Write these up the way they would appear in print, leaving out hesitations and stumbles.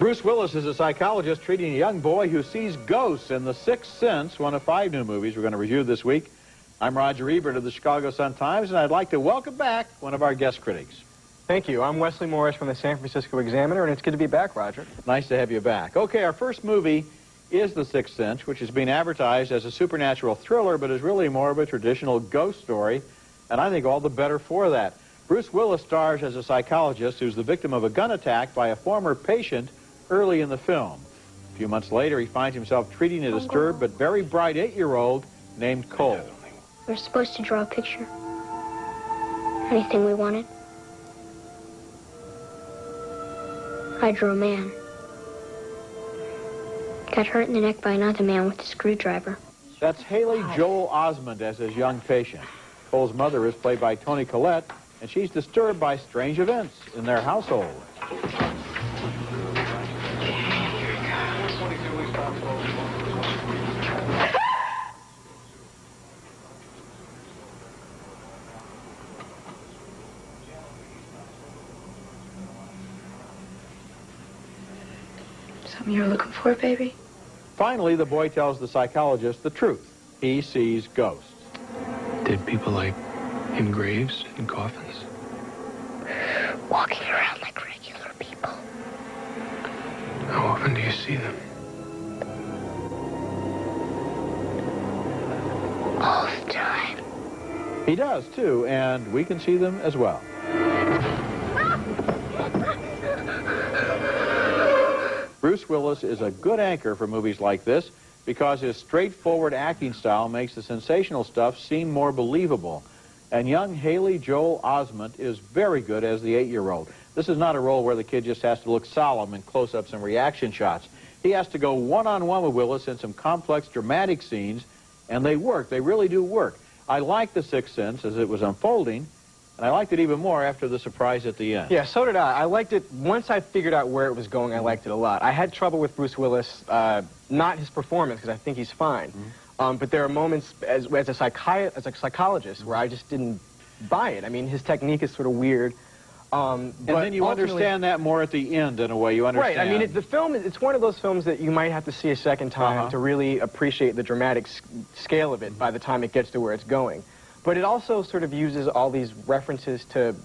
Bruce Willis is a psychologist treating a young boy who sees ghosts in The Sixth Sense, one of 5 new movies we're going to review this week. I'm Roger Ebert of the Chicago Sun-Times, and I'd like to welcome back one of our guest critics. Thank you. I'm Wesley Morris from the San Francisco Examiner, and it's good to be back, Roger. Nice to have you back. Okay, our first movie is The Sixth Sense, which is being advertised as a supernatural thriller, but is really more of a traditional ghost story, and I think all the better for that. Bruce Willis stars as a psychologist who's the victim of a gun attack by a former patient early in the film. A few months later, he finds himself treating a disturbed but very bright 8-year-old named Cole. We were supposed to draw a picture. Anything we wanted. I drew a man. Got hurt in the neck by another man with a screwdriver. That's Haley Joel Osment as his young patient. Cole's mother is played by Toni Collette, and she's disturbed by strange events in their household. Something you're looking for, baby? Finally, the boy tells the psychologist the truth. He sees ghosts. Dead people like in graves and coffins? Walking around like regular people. How often do you see them? All the time. He does, too, and we can see them as well. Bruce Willis is a good anchor for movies like this because his straightforward acting style makes the sensational stuff seem more believable. And young Haley Joel Osment is very good as the 8-year-old. This is not a role where the kid just has to look solemn in close-ups and reaction shots. He has to go one-on-one with Willis in some complex, dramatic scenes, and they work. They really do work. I liked The Sixth Sense as it was unfolding, and I liked it even more after the surprise at the end. Yeah, so did I. I liked it. Once I figured out where it was going, I liked it a lot. I had trouble with Bruce Willis, not his performance, because I think he's fine. But there are moments as a psychologist where I just didn't buy it. I mean, his technique is sort of weird. And then you understand that more at the end, in a way. You understand. Right. I mean, the film, it's one of those films that you might have to see a second time to really appreciate the dramatic scale of it by the time it gets to where it's going. But it also sort of uses all these references to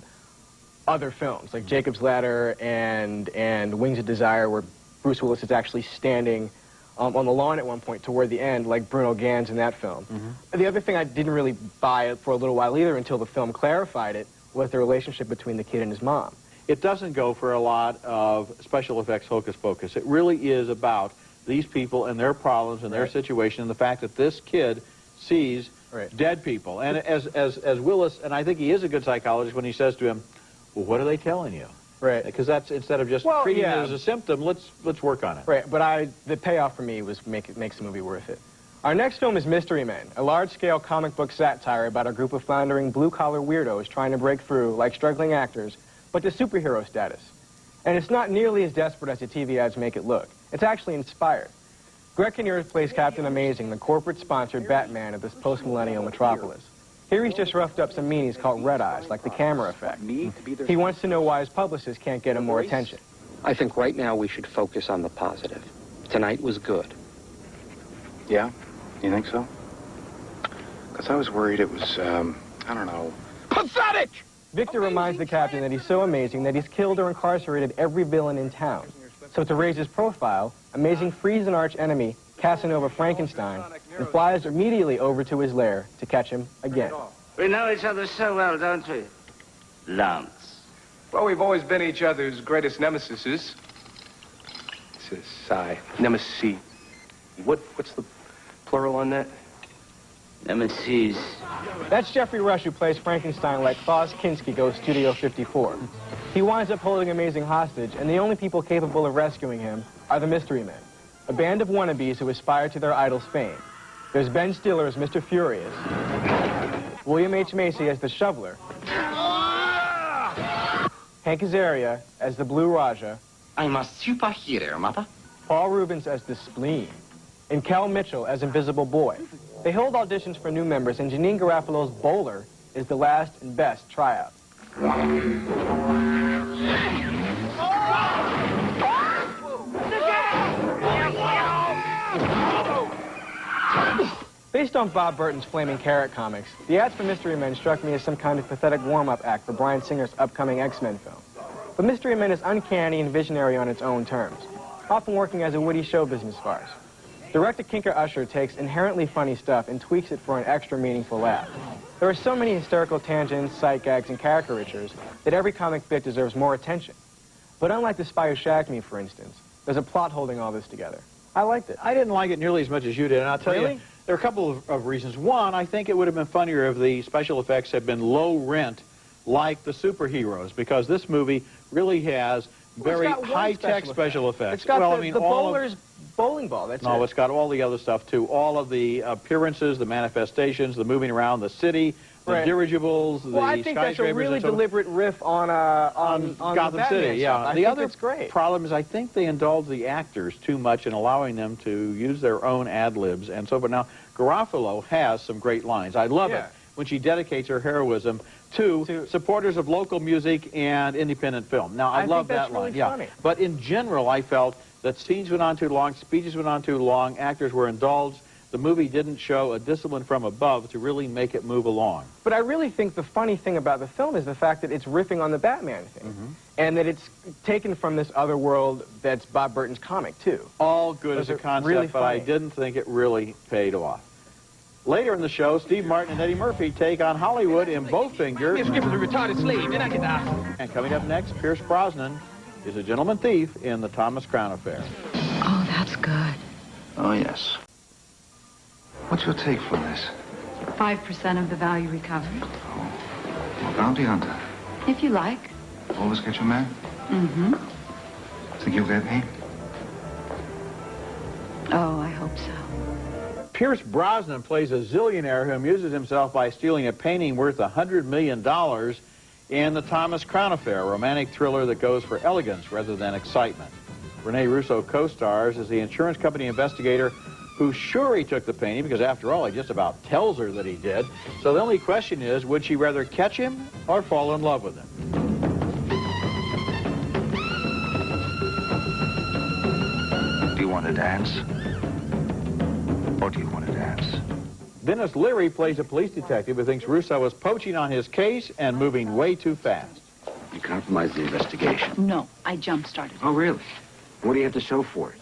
other films, like Jacob's Ladder and Wings of Desire, where Bruce Willis is actually standing on the lawn at one point toward the end, like Bruno Ganz in that film. The other thing I didn't really buy for a little while either until the film clarified it was the relationship between the kid and his mom. It doesn't go for a lot of special effects hocus pocus. It really is about these people and their problems and their situation and the fact that this kid sees dead people. And as Willis, and I think he is a good psychologist when he says to him, well, what are they telling you? Right. Because that's, instead of just treating it as a symptom, let's work on it. Right, but the payoff for me was makes the movie worth it. Our next film is Mystery Men, a large-scale comic book satire about a group of floundering blue-collar weirdos trying to break through, like struggling actors, but to superhero status. And it's not nearly as desperate as the TV ads make it look. It's actually inspired. Greg Kinnear plays Captain Amazing, the corporate-sponsored Batman of this post-millennial metropolis. Here he's just roughed up some meanies called Red Eyes, like the camera effect. He wants to know why his publicist can't get him more attention. I think right now we should focus on the positive. Tonight was good. Yeah? You think so? Because I was worried it was, I don't know, pathetic! Victor reminds the captain that he's so amazing that he's killed or incarcerated every villain in town. So to raise his profile, Amazing frees an arch-enemy, Casanova Frankenstein, and flies immediately over to his lair to catch him again. We know each other so well, don't we, Lance? Well, we've always been each other's greatest nemesises. Nemesis. What's the plural on that? Nemesis. That's Jeffrey Rush, who plays Frankenstein like Klaus Kinski goes Studio 54. He winds up holding Amazing hostage, and the only people capable of rescuing him are the Mystery Men, a band of wannabes who aspire to their idol's fame. There's Ben Stiller as Mr. Furious, William H. Macy as the Shoveler, Hank Azaria as the Blue Raja, I'm a superhero, mother. Paul Rubens as the Spleen, and Kel Mitchell as Invisible Boy. They hold auditions for new members, and Janine Garofalo's Bowler is the last and best tryout. Based on Bob Burton's Flaming Carrot comics, the ads for Mystery Men struck me as some kind of pathetic warm-up act for Bryan Singer's upcoming X-Men film. But Mystery Men is uncanny and visionary on its own terms, often working as a witty show business farce. Director Kinker Usher takes inherently funny stuff and tweaks it for an extra meaningful laugh. There are so many hysterical tangents, sight gags, and caricatures that every comic bit deserves more attention. But unlike The Spy Who Shagged Me, for instance, there's a plot holding all this together. I liked it. I didn't like it nearly as much as you did, and I'll tell Really? you, there are a couple of reasons. One, I think it would have been funnier if the special effects had been low rent like the superheroes, because this movie really has very high-tech special effects. It's got well, the, I mean, the all bowler's bowling ball, that's No, it. it's got all the other stuff, too. All of the appearances, the manifestations, the moving around the city, the Right. dirigibles, Well, I the think that's a skyscrapers really and so on. deliberate riff on Gotham the City, Batman yeah. stuff. I The think other it's great. problem is I think they indulge the actors too much in allowing them to use their own ad-libs and so forth. Now, Garofalo has some great lines. I love it when she dedicates her heroism to supporters of local music and independent film. Now, I love think that's that line, really yeah. funny. But in general, I felt that scenes went on too long, speeches went on too long, actors were indulged. The movie didn't show a discipline from above to really make it move along. But I really think the funny thing about the film is the fact that it's riffing on the Batman thing. And that it's taken from this other world that's Bob Burton's comic, too. All good as Those a are concept, really but I funny. didn't think it really paid off. Later in the show, Steve Martin and Eddie Murphy take on Hollywood in Bowfinger. And coming up next, Pierce Brosnan is a gentleman thief in the Thomas Crown Affair. Oh, that's good. Oh, yes. What's your take from this? 5% of the value recovered. Well, bounty hunter. If you like. Always get your man? Mm-hmm. Think you'll get me? Oh, I hope so. Pierce Brosnan plays a zillionaire who amuses himself by stealing a painting worth $100 million in the Thomas Crown Affair, a romantic thriller that goes for elegance rather than excitement. Rene Russo co-stars as the insurance company investigator who's sure he took the painting because, after all, he just about tells her that he did. So the only question is, would she rather catch him or fall in love with him? Do you want to dance? Or do you want to dance? Dennis Leary plays a police detective who thinks Russo is poaching on his case and moving way too fast. You compromised the investigation. No, I jump-started. Oh, really? What do you have to show for it?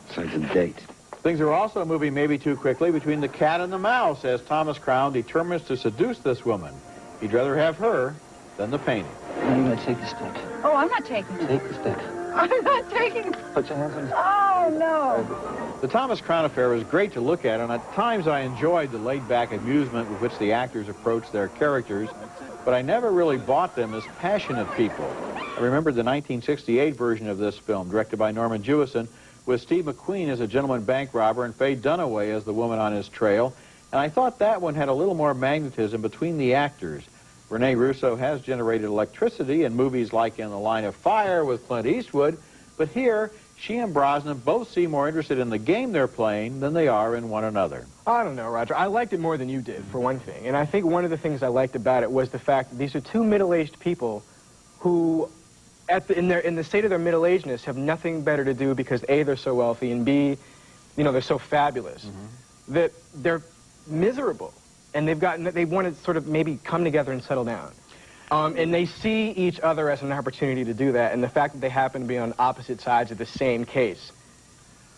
Besides a date. Things are also moving maybe too quickly between the cat and the mouse as Thomas Crown determines to seduce this woman. He'd rather have her than the painting. Now you gotta take the stick. Oh, I'm not taking it. Take the stick. I'm not taking it. Put your hands on the... Oh, no. The Thomas Crown Affair was great to look at, and at times I enjoyed the laid-back amusement with which the actors approached their characters, but I never really bought them as passionate people. I remember the 1968 version of this film, directed by Norman Jewison, with Steve McQueen as a gentleman bank robber and Faye Dunaway as the woman on his trail, and I thought that one had a little more magnetism between the actors. Rene Russo has generated electricity in movies like In the Line of Fire with Clint Eastwood, but here, she and Brosnan both seem more interested in the game they're playing than they are in one another. I don't know, Roger. I liked it more than you did, for one thing. And I think one of the things I liked about it was the fact that these are two middle-aged people who, in the state of their middle-agedness, have nothing better to do because A, they're so wealthy, and B, you know, they're so fabulous, that they're miserable. And they want to sort of maybe come together and settle down. And they see each other as an opportunity to do that, and the fact that they happen to be on opposite sides of the same case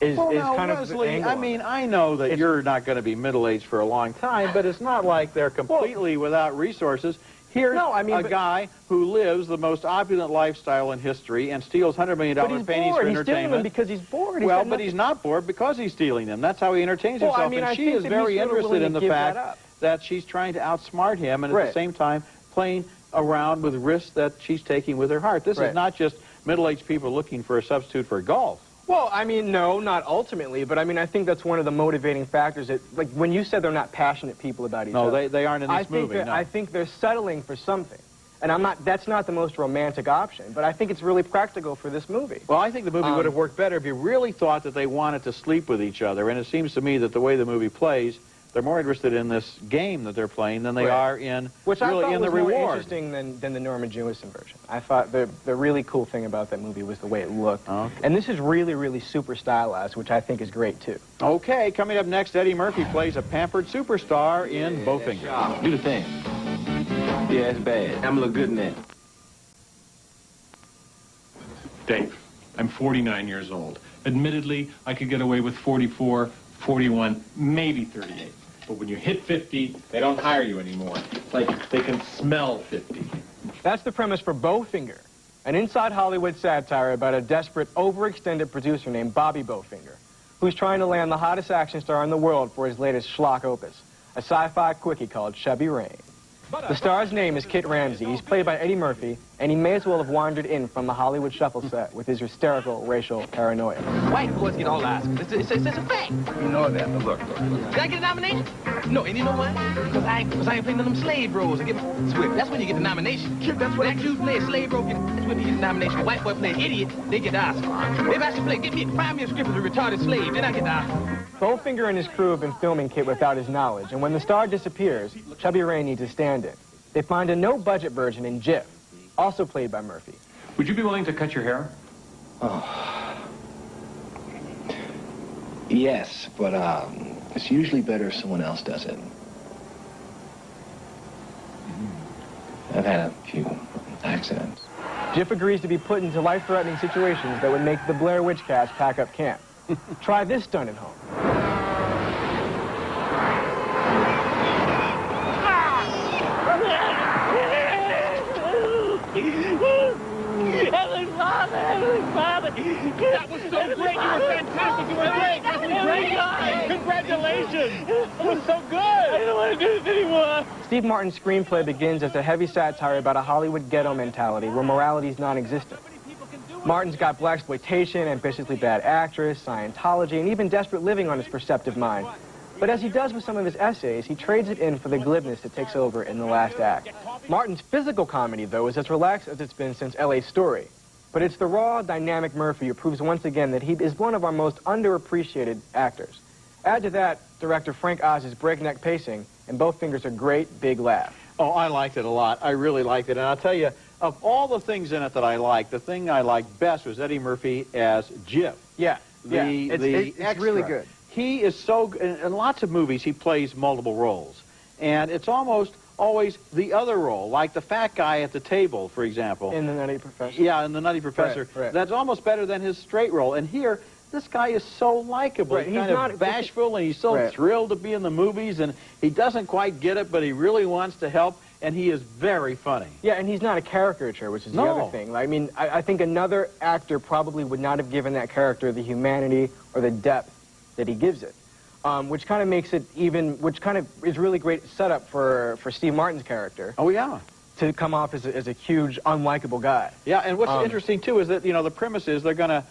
is kind of the Leslie, angle I on mean, it. I know that you're not going to be middle-aged for a long time, but it's not like they're completely without resources. Here's a guy who lives the most opulent lifestyle in history and steals $100 million paintings for He's stealing them entertainment. because he's bored. Well, but he's not bored because he's stealing them. That's how he entertains Well, himself. I mean, and I she think is that very he's sort of interested willing in to the give that fact up. that she's trying to outsmart him and at Right. the same time playing around with risks that she's taking with her heart. This Right. is not just middle-aged people looking for a substitute for golf. Well, I mean, no, not ultimately, but I mean, I think that's one of the motivating factors. That, like, when you said they're not passionate people about each other. No, they aren't in this movie, no. I think they're settling for something. And that's not the most romantic option, but I think it's really practical for this movie. Well, I think the movie would have worked better if you really thought that they wanted to sleep with each other, and it seems to me that the way the movie plays, They're more interested in this game that they're playing than they are in Which I really thought in was the more reward. interesting than the Norman Jewison version. I thought the really cool thing about that movie was the way it looked. Okay. And this is really, really super stylized, which I think is great, too. Okay, coming up next, Eddie Murphy plays a pampered superstar in Bowfinger. Do the thing. Yeah, it's bad. I'm a little good in that. Dave, I'm 49 years old. Admittedly, I could get away with 44, 41, maybe 38. But when you hit 50, they don't hire you anymore. Like, they can smell 50. That's the premise for Bowfinger, an inside Hollywood satire about a desperate, overextended producer named Bobby Bowfinger, who's trying to land the hottest action star in the world for his latest schlock opus, a sci-fi quickie called Chubby Rain. The star's name is Kit Ramsey. He's played by Eddie Murphy, and he may as well have wandered in from the Hollywood shuffle set with his hysterical racial paranoia. White boys get all the Oscars. It's a fact. You know that, but look. Did I get a nomination? No, and you know why? Because I ain't playing none of them slave roles and get swift. That's when you get the nomination. That's when Jews play a slave role, that's when you get the nomination. White boy play an idiot, they get the Oscar. If I should find me a script as a retarded slave, then I get the Oscar. Bowfinger and his crew have been filming Kit without his knowledge, and when the star disappears, Chubby Ray needs a stand-in. They find a no-budget version in Jif, also played by Murphy. Would you be willing to cut your hair? Oh. Yes, but it's usually better if someone else does it. I've had a few accidents. Jif agrees to be put into life-threatening situations that would make the Blair Witch cast pack up camp. Try this stunt at home. That was so great. You were fantastic. You were great. That was great. Congratulations. That was so good. I don't want to do this anymore. Steve Martin's screenplay begins as a heavy satire about a Hollywood ghetto mentality where morality is non-existent. Martin's got blaxploitation, ambitiously bad actress, Scientology, and even desperate living on his perceptive mind. But as he does with some of his essays, he trades it in for the glibness that takes over in the last act. Martin's physical comedy, though, is as relaxed as it's been since L.A. Story. But it's the raw, dynamic Murphy who proves once again that he is one of our most underappreciated actors. Add to that director Frank Oz's breakneck pacing, and Bowfinger's a great big laugh. Oh, I liked it a lot. I really liked it. And I'll tell you, of all the things in it that I liked, the thing I liked best was Eddie Murphy as Jif. Yeah, it's really good. He is so good. In lots of movies, he plays multiple roles. And it's almost always the other role, like the fat guy at the table, for example. In The Nutty Professor. Yeah, in The Nutty Professor. Right. That's almost better than his straight role. And here, this guy is so likable. Right, He's kind of bashful, and he's so thrilled to be in the movies, and he doesn't quite get it, but he really wants to help, and he is very funny. Yeah, and he's not a caricature, which is the other thing. I mean, I think another actor probably would not have given that character the humanity or the depth that he gives it. Which kind of makes it which kind of is really great setup for Steve Martin's character. Oh, yeah. To come off as a huge, unlikable guy. Yeah, and what's interesting, too, is that, the premise is they're going to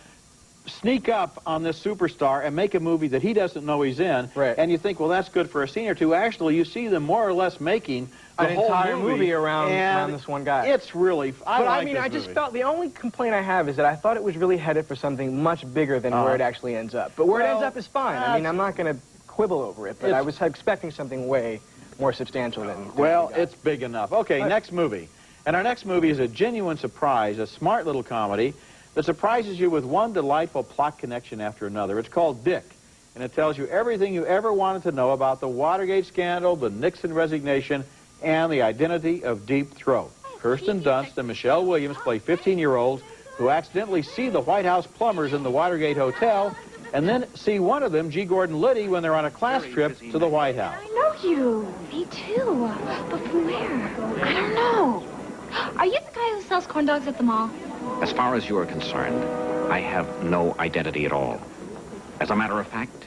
sneak up on this superstar and make a movie that he doesn't know he's in. Right. And you think, well, that's good for a scene or two. Actually, you see them more or less making the an whole entire movie around this one guy. It's really, I just felt, the only complaint I have is that I thought it was really headed for something much bigger than where it actually ends up. But where it ends up is fine. I mean, I'm not going to quibble over it, but I was expecting something way more substantial than well, it's big enough. Okay, next movie. And our next movie is a genuine surprise, a smart little comedy that surprises you with one delightful plot connection after another. It's called Dick, and it tells you everything you ever wanted to know about the Watergate scandal, the Nixon resignation, and the identity of Deep Throat. Kirsten Dunst and Michelle Williams play 15-year-olds who accidentally see the White House plumbers in the Watergate Hotel and then see one of them, G. Gordon Liddy, when they're on a class trip to the White House. I know you. Me too. But from where? I don't know. Are you the guy who sells corn dogs at the mall? As far as you are concerned, I have no identity at all. As a matter of fact,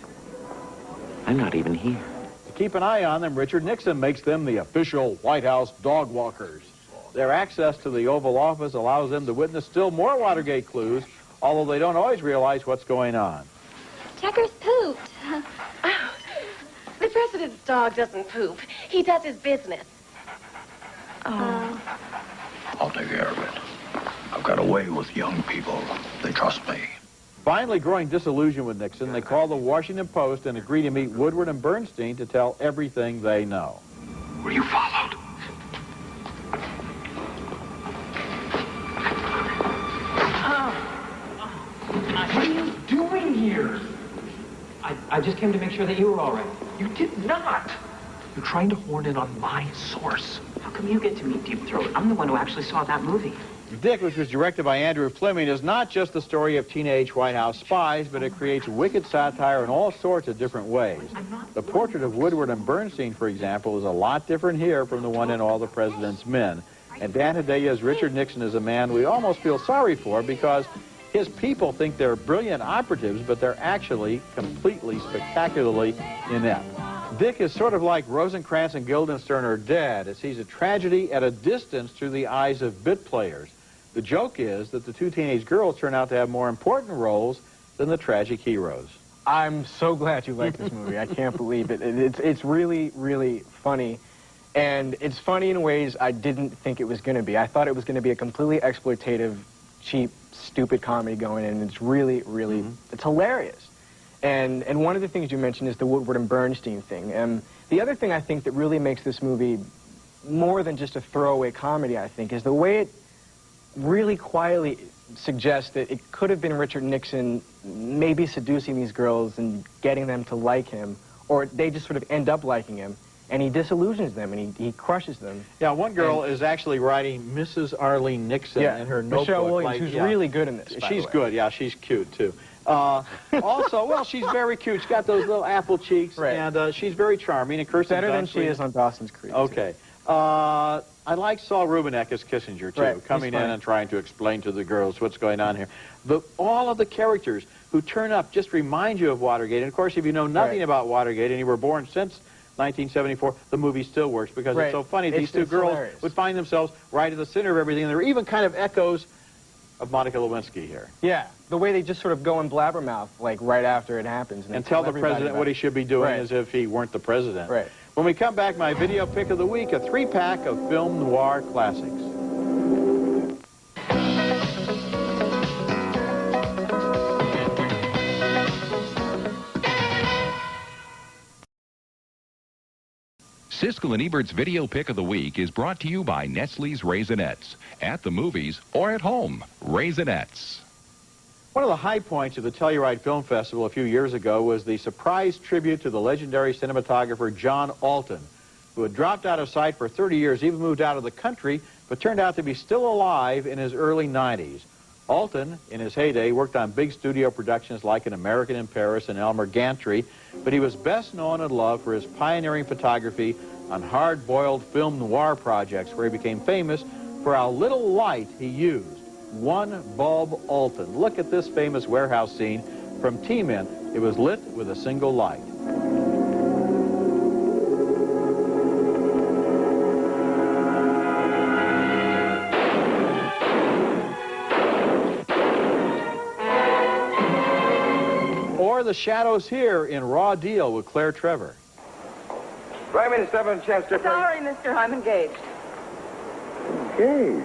I'm not even here. To keep an eye on them, Richard Nixon makes them the official White House dog walkers. Their access to the Oval Office allows them to witness still more Watergate clues, although they don't always realize what's going on. Tucker's pooped. Oh, the president's dog doesn't poop. He does his business. Oh. I'll take care of it. I've got a way with young people. They trust me. Finally growing disillusioned with Nixon, they call the Washington Post and agree to meet Woodward and Bernstein to tell everything they know. Were you followed? What are you doing here? I just came to make sure that you were all right. You did not. You're trying to horn in on my source. How come you get to meet Deep Throat? I'm the one who actually saw that movie. Dick, which was directed by Andrew Fleming, is not just the story of teenage White House spies, but it creates wicked satire in all sorts of different ways. The portrait of Woodward and Bernstein, for example, is a lot different here from the one in All the President's Men. And Dan Hedaya's Richard Nixon is a man we almost feel sorry for because his people think they're brilliant operatives, but they're actually completely, spectacularly inept. Dick is sort of like Rosencrantz and Guildenstern are dead. It sees a tragedy at a distance through the eyes of bit players. The joke is that the two teenage girls turn out to have more important roles than the tragic heroes. I'm so glad you like this movie. I can't believe it. It's really, really funny. And it's funny in ways I didn't think it was going to be. I thought it was going to be a completely exploitative, cheap, stupid comedy going in. It's really, really, it's hilarious. And one of the things you mentioned is the Woodward and Bernstein thing. And the other thing I think that really makes this movie more than just a throwaway comedy, I think, is the way it really quietly suggests that it could have been Richard Nixon maybe seducing these girls and getting them to like him, or they just sort of end up liking him, and he disillusions them, and he crushes them. Yeah, one girl is actually writing Mrs. Arlene Nixon in her notebook. Michelle Williams, who's really good in this, She's good, yeah, she's cute, too. Also, well, she's very cute. She's got those little apple cheeks, and she's very charming. And Kirsten better than she is on Dawson's Creek. Okay. I like Saul Rubinek as Kissinger, too, coming in and trying to explain to the girls what's going on here. All of the characters who turn up just remind you of Watergate. And, of course, if you know nothing about Watergate and you were born since 1974, the movie still works because it's so funny. These two girls would find themselves right at the center of everything. And there are even kind of echoes of Monica Lewinsky here. Yeah, the way they just sort of go in blabbermouth, like, right after it happens. And tell the president what he should be doing as if he weren't the president. Right. When we come back, my video pick of the week, a 3-pack of film noir classics. Siskel and Ebert's video pick of the week is brought to you by Nestle's Raisinets. At the movies or at home, Raisinets. One of the high points of the Telluride Film Festival a few years ago was the surprise tribute to the legendary cinematographer John Alton, who had dropped out of sight for 30 years, even moved out of the country, but turned out to be still alive in his early 90s. Alton, in his heyday, worked on big studio productions like An American in Paris and Elmer Gantry, but he was best known and loved for his pioneering photography on hard-boiled film noir projects, where he became famous for how little light he used. One bulb Alton. Look at this famous warehouse scene from T-Men. It was lit with a single light. Or the shadows here in Raw Deal with Claire Trevor. Drive me to 7th Chester, please. Sorry, mister, I'm engaged. Engaged?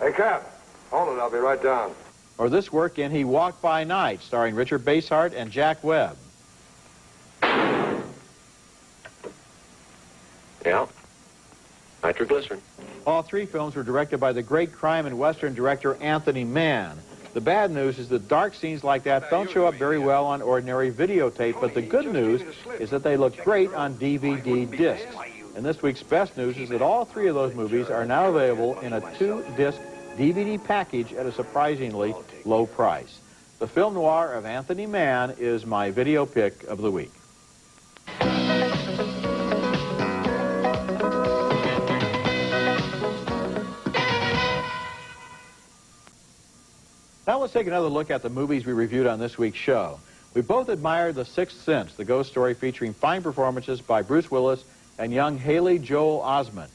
Hey, Cap. Hold it, I'll be right down. Or this work in He Walked By Night, starring Richard Basehart and Jack Webb. Yeah. Nitroglycerin. All three films were directed by the great crime and western director Anthony Mann. The bad news is that dark scenes like that don't show up very well on ordinary videotape, but the good news is that they look great on DVD discs. And this week's best news is that all three of those movies are now available in a 2-disc DVD package at a surprisingly low price. The film noir of Anthony Mann is my video pick of the week. Now let's take another look at the movies we reviewed on this week's show. We both admired The Sixth Sense, the ghost story featuring fine performances by Bruce Willis and young Haley Joel Osment.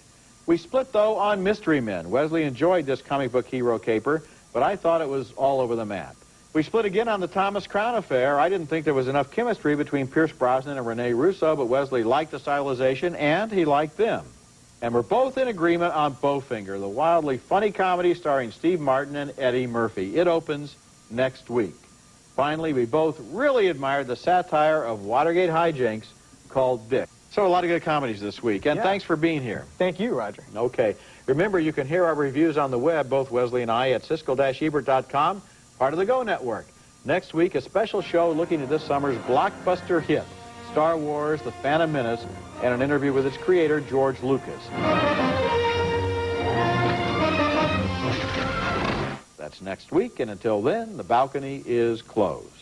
We split, though, on Mystery Men. Wesley enjoyed this comic book hero caper, but I thought it was all over the map. We split again on the Thomas Crown Affair. I didn't think there was enough chemistry between Pierce Brosnan and Rene Russo, but Wesley liked the stylization, and he liked them. And we're both in agreement on Bowfinger, the wildly funny comedy starring Steve Martin and Eddie Murphy. It opens next week. Finally, we both really admired the satire of Watergate hijinks called Dick. So a lot of good comedies this week, and thanks for being here. Thank you, Roger. Okay. Remember, you can hear our reviews on the web, both Wesley and I, at Siskel-Ebert.com, part of the Go Network. Next week, a special show looking at this summer's blockbuster hit, Star Wars, The Phantom Menace, and an interview with its creator, George Lucas. That's next week, and until then, the balcony is closed.